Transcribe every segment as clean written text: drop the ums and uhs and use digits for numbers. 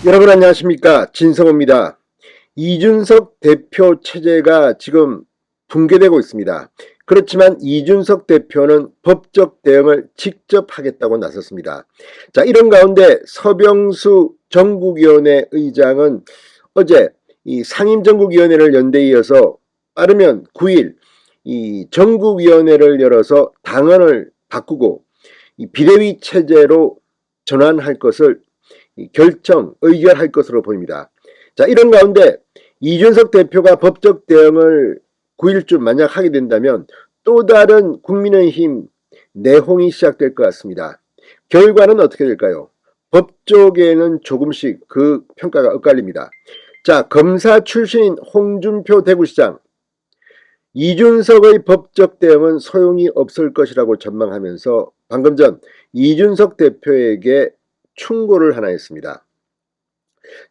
여러분 안녕하십니까, 진성호입니다. 이준석 대표 체제가 지금 붕괴되고 있습니다. 그렇지만 이준석 대표는 법적 대응을 직접 하겠다고 나섰습니다. 자, 이런 가운데 서병수 전국위원회 의장은 어제 이 상임전국위원회를 연대 이어서 빠르면 9일 이 전국위원회를 열어서 당헌을 바꾸고 이 비대위 체제로 전환할 것을 의결할 것으로 보입니다. 자, 이런 가운데 이준석 대표가 법적 대응을 9일쯤 만약 하게 된다면 또 다른 국민의힘 내홍이 시작될 것 같습니다. 결과는 어떻게 될까요? 법조계는 조금씩 그 평가가 엇갈립니다. 자, 검사 출신인 홍준표 대구시장, 이준석의 법적 대응은 소용이 없을 것이라고 전망하면서 방금 전 이준석 대표에게 충고를 하나 했습니다.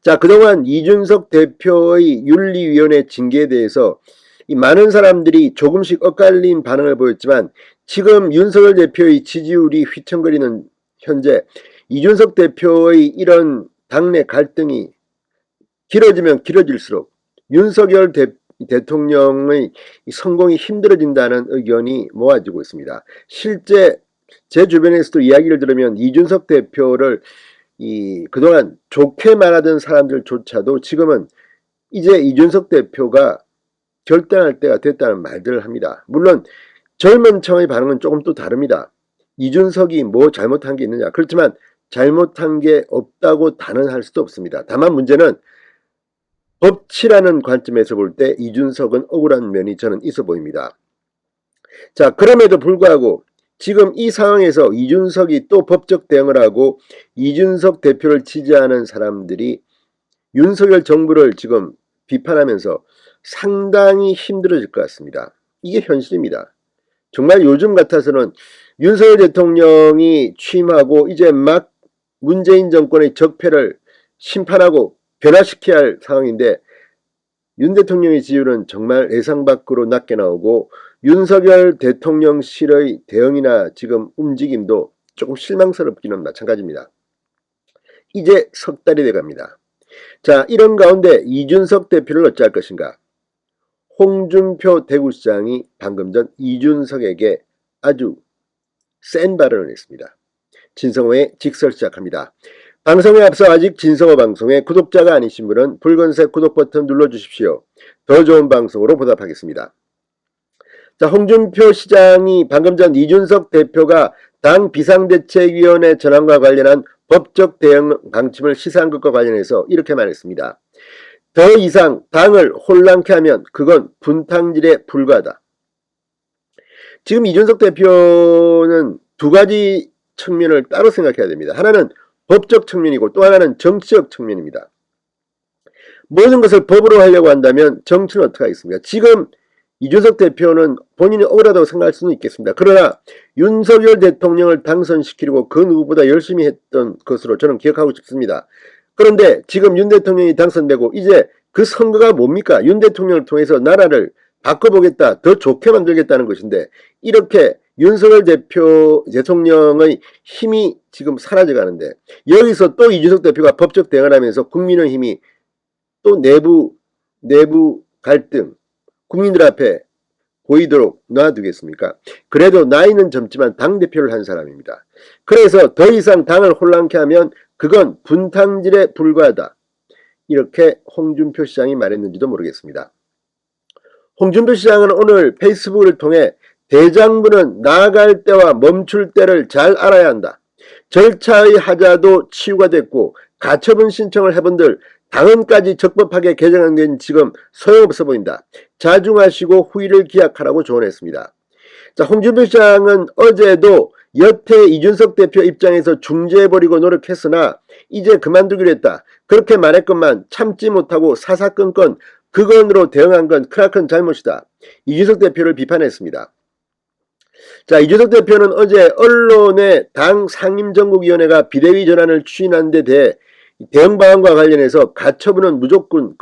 자, 그동안 이준석 대표의 윤리위원회 징계에 대해서 많은 사람들이 조금씩 엇갈린 반응을 보였지만 지금 윤석열 대표의 지지율이 휘청거리는 현재 이준석 대표의 이런 당내 갈등이 길어지면 길어질수록 윤석열 대통령의 성공이 힘들어진다는 의견이 모아지고 있습니다. 실제 제 주변에서도 이야기를 들으면 이준석 대표를 그동안 좋게 말하던 사람들조차도 지금은 이제 이준석 대표가 결단할 때가 됐다는 말들을 합니다. 물론 젊은 층의 반응은 조금 또 다릅니다. 이준석이 뭐 잘못한 게 있느냐. 그렇지만 잘못한 게 없다고 단언할 수도 없습니다. 다만 문제는 법치라는 관점에서 볼 때 이준석은 억울한 면이 저는 있어 보입니다. 자, 그럼에도 불구하고 지금 이 상황에서 이준석이 또 법적 대응을 하고 이준석 대표를 지지하는 사람들이 윤석열 정부를 지금 비판하면서 상당히 힘들어질 것 같습니다. 이게 현실입니다. 정말 요즘 같아서는 윤석열 대통령이 취임하고 이제 막 문재인 정권의 적폐를 심판하고 변화시켜야 할 상황인데 윤 대통령의 지지율은 정말 예상 밖으로 낮게 나오고 윤석열 대통령실의 대응이나 지금 움직임도 조금 실망스럽기는 마찬가지입니다. 이제 석 달이 돼갑니다. 자, 이런 가운데 이준석 대표를 어찌할 것인가? 홍준표 대구시장이 방금 전 이준석에게 아주 센 발언을 했습니다. 진성호의 직설 시작합니다. 방송에 앞서 아직 진성호 방송의 구독자가 아니신 분은 붉은색 구독 버튼 눌러주십시오. 더 좋은 방송으로 보답하겠습니다. 자, 홍준표 시장이 방금 전 이준석 대표가 당 비상대책위원회 전환과 관련한 법적 대응 방침을 시사한 것과 관련해서 이렇게 말했습니다. 더 이상 당을 혼란케 하면 그건 분탕질에 불과하다. 지금 이준석 대표는 두 가지 측면을 따로 생각해야 됩니다. 하나는 법적 측면이고 또 하나는 정치적 측면입니다. 모든 것을 법으로 하려고 한다면 정치는 어떻게 하겠습니까? 지금 이준석 대표는 본인이 억울하다고 생각할 수는 있겠습니다. 그러나 윤석열 대통령을 당선시키려고 그 누구보다 열심히 했던 것으로 저는 기억하고 싶습니다. 그런데 지금 윤 대통령이 당선되고 이제 그 선거가 뭡니까? 윤 대통령을 통해서 나라를 바꿔보겠다, 더 좋게 만들겠다는 것인데 이렇게 윤석열 대통령의 힘이 지금 사라져가는데 여기서 또 이준석 대표가 법적 대응을 하면서 국민의힘이 또 내부 갈등 국민들 앞에 보이도록 놔두겠습니까? 그래도 나이는 젊지만 당대표를 한 사람입니다. 그래서 더 이상 당을 혼란케 하면 그건 분탕질에 불과하다. 이렇게 홍준표 시장이 말했는지도 모르겠습니다. 홍준표 시장은 오늘 페이스북을 통해 대장부는 나아갈 때와 멈출 때를 잘 알아야 한다. 절차의 하자도 치유가 됐고 가처분 신청을 해본들 당헌까지 적법하게 개정된 지금 소용없어 보인다. 자중하시고 후일을 기약하라고 조언했습니다. 자, 홍준표 시장은 어제도 여태 이준석 대표 입장에서 중재해버리고 노력했으나 이제 그만두기로 했다. 그렇게 말했건만 참지 못하고 사사건건 그건으로 대응한 건 크나큰 잘못이다. 이준석 대표를 비판했습니다. 자, 이준석 대표는 어제 언론에 당 상임전국위원회가 비대위 전환을 추진한 데 대해 대응 방안과 관련해서 가처분은 무조건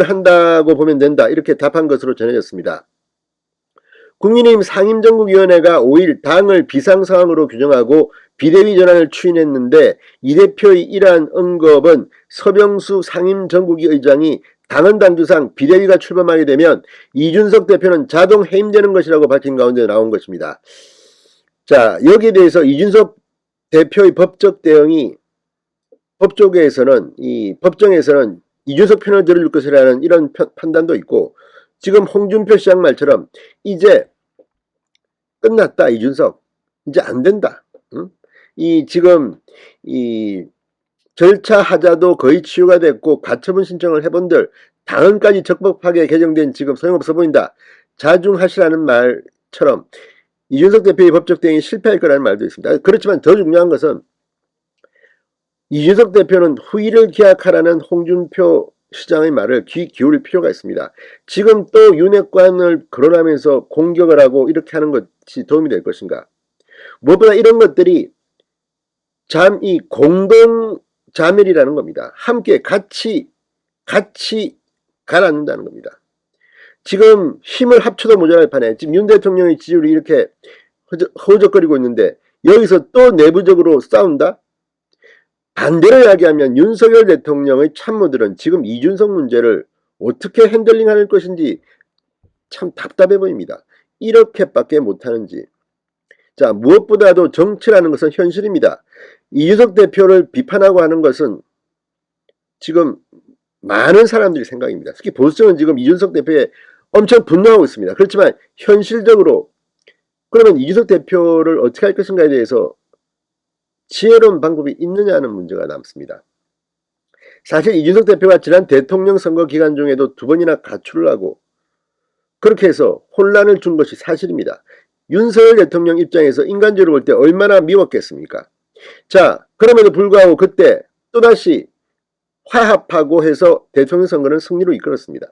한다고 보면 된다. 이렇게 답한 것으로 전해졌습니다. 국민의힘 상임정국위원회가 5일 당을 비상상황으로 규정하고 비대위 전환을 추진했는데 이 대표의 이러한 언급은 서병수 상임정국위 의장이 당헌 당규상 비대위가 출범하게 되면 이준석 대표는 자동 해임되는 것이라고 밝힌 가운데 나온 것입니다. 자, 여기에 대해서 이준석 대표의 법적 대응이 법정에서는 이준석 편을 들을 것이라는 이런 판단도 있고, 지금 홍준표 시장 말처럼 이제 끝났다, 이준석 이제 안 된다. 응? 지금 절차 하자도 거의 치유가 됐고 가처분 신청을 해본들 당헌까지 적법하게 개정된 지금 소용없어 보인다, 자중하시라는 말처럼 이준석 대표의 법적 대응이 실패할 거라는 말도 있습니다. 그렇지만 더 중요한 것은 이준석 대표는 후일을 기약하라는 홍준표 시장의 말을 귀 기울일 필요가 있습니다. 지금 또 윤핵관을 거론하면서 공격을 하고 이렇게 하는 것이 도움이 될 것인가? 무엇보다 이런 것들이 이 공동 자멸이라는 겁니다. 함께 같이 가라앉는다는 겁니다. 지금 힘을 합쳐도 모자랄 판에 지금 윤 대통령의 지지율이 이렇게 허우적거리고 있는데 여기서 또 내부적으로 싸운다? 반대로 이야기하면 윤석열 대통령의 참모들은 지금 이준석 문제를 어떻게 핸들링할 것인지 참 답답해 보입니다. 이렇게밖에 못하는지. 자, 무엇보다도 정치라는 것은 현실입니다. 이준석 대표를 비판하고 하는 것은 지금 많은 사람들의 생각입니다. 특히 보수층은 지금 이준석 대표에 엄청 분노하고 있습니다. 그렇지만 현실적으로 그러면 이준석 대표를 어떻게 할 것인가에 대해서 지혜로운 방법이 있느냐는 문제가 남습니다. 사실 이준석 대표가 지난 대통령 선거 기간 중에도 2번이나 가출을 하고 그렇게 해서 혼란을 준 것이 사실입니다. 윤석열 대통령 입장에서 인간적으로 볼 때 얼마나 미웠겠습니까? 자, 그럼에도 불구하고 그때 또다시 화합하고 해서 대통령 선거는 승리로 이끌었습니다.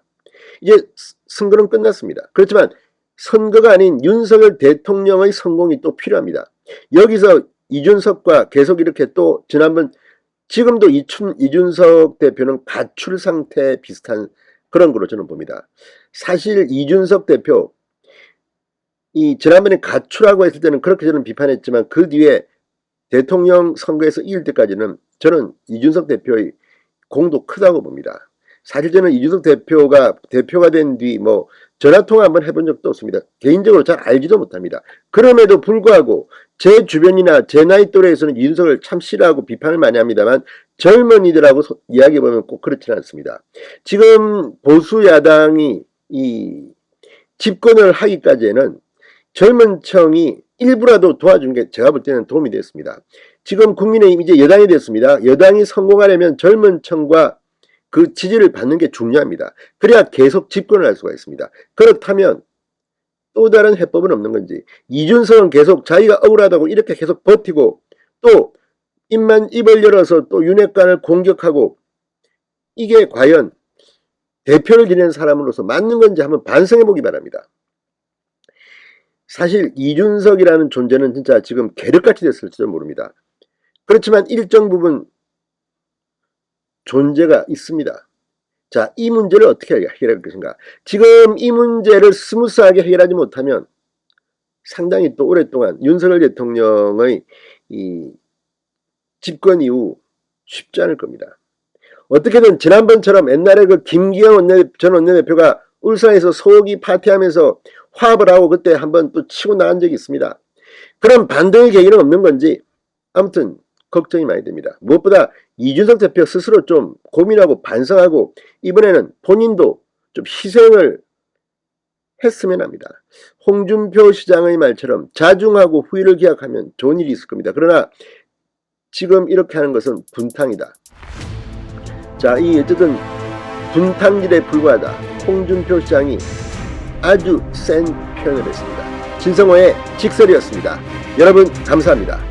이제 선거는 끝났습니다. 그렇지만 선거가 아닌 윤석열 대통령의 성공이 또 필요합니다. 여기서 이준석과 계속 이렇게 또 지난번 지금도 이준석 대표는 가출 상태 비슷한 그런 거로 저는 봅니다. 사실 이준석 대표 지난번에 가출하고 했을 때는 그렇게 저는 비판했지만 그 뒤에 대통령 선거에서 이길 때까지는 저는 이준석 대표의 공도 크다고 봅니다. 사실 저는 이준석 대표가 된 뒤 전화통화 한번 해본 적도 없습니다. 개인적으로 잘 알지도 못합니다. 그럼에도 불구하고 제 주변이나 제 나이 또래에서는 이준석을 참 싫어하고 비판을 많이 합니다만 젊은이들하고 이야기해보면 꼭 그렇지는 않습니다. 지금 보수 야당이 집권을 하기까지는 젊은 층이 일부라도 도와준 게 제가 볼 때는 도움이 됐습니다. 지금 국민의힘 이제 여당이 됐습니다. 여당이 성공하려면 젊은 층과 그 지지를 받는 게 중요합니다. 그래야 계속 집권을 할 수가 있습니다. 그렇다면 또 다른 해법은 없는 건지, 이준석은 계속 자기가 억울하다고 이렇게 계속 버티고 또 입을 열어서 또 윤핵관을 공격하고, 이게 과연 대표를 지내는 사람으로서 맞는 건지 한번 반성해 보기 바랍니다. 사실 이준석이라는 존재는 진짜 지금 계륵같이 됐을지도 모릅니다. 그렇지만 일정 부분 존재가 있습니다. 자, 이 문제를 어떻게 해결할 것인가? 지금 이 문제를 스무스하게 해결하지 못하면 상당히 또 오랫동안 윤석열 대통령의 집권 이후 쉽지 않을 겁니다. 어떻게든 지난번처럼 옛날에 그 김기현 전 원내대표가 울산에서 소고기 파티하면서 화합을 하고 그때 한번 또 치고 나간 적이 있습니다. 그런 반등의 계기는 없는 건지 아무튼 걱정이 많이 됩니다. 무엇보다 이준석 대표 스스로 좀 고민하고 반성하고 이번에는 본인도 좀 희생을 했으면 합니다. 홍준표 시장의 말처럼 자중하고 후일을 기약하면 좋은 일이 있을 겁니다. 그러나 지금 이렇게 하는 것은 분탕이다. 자, 어쨌든 분탕질에 불과하다. 홍준표 시장이 아주 센 표현을 했습니다. 진성호의 직설이었습니다. 여러분 감사합니다.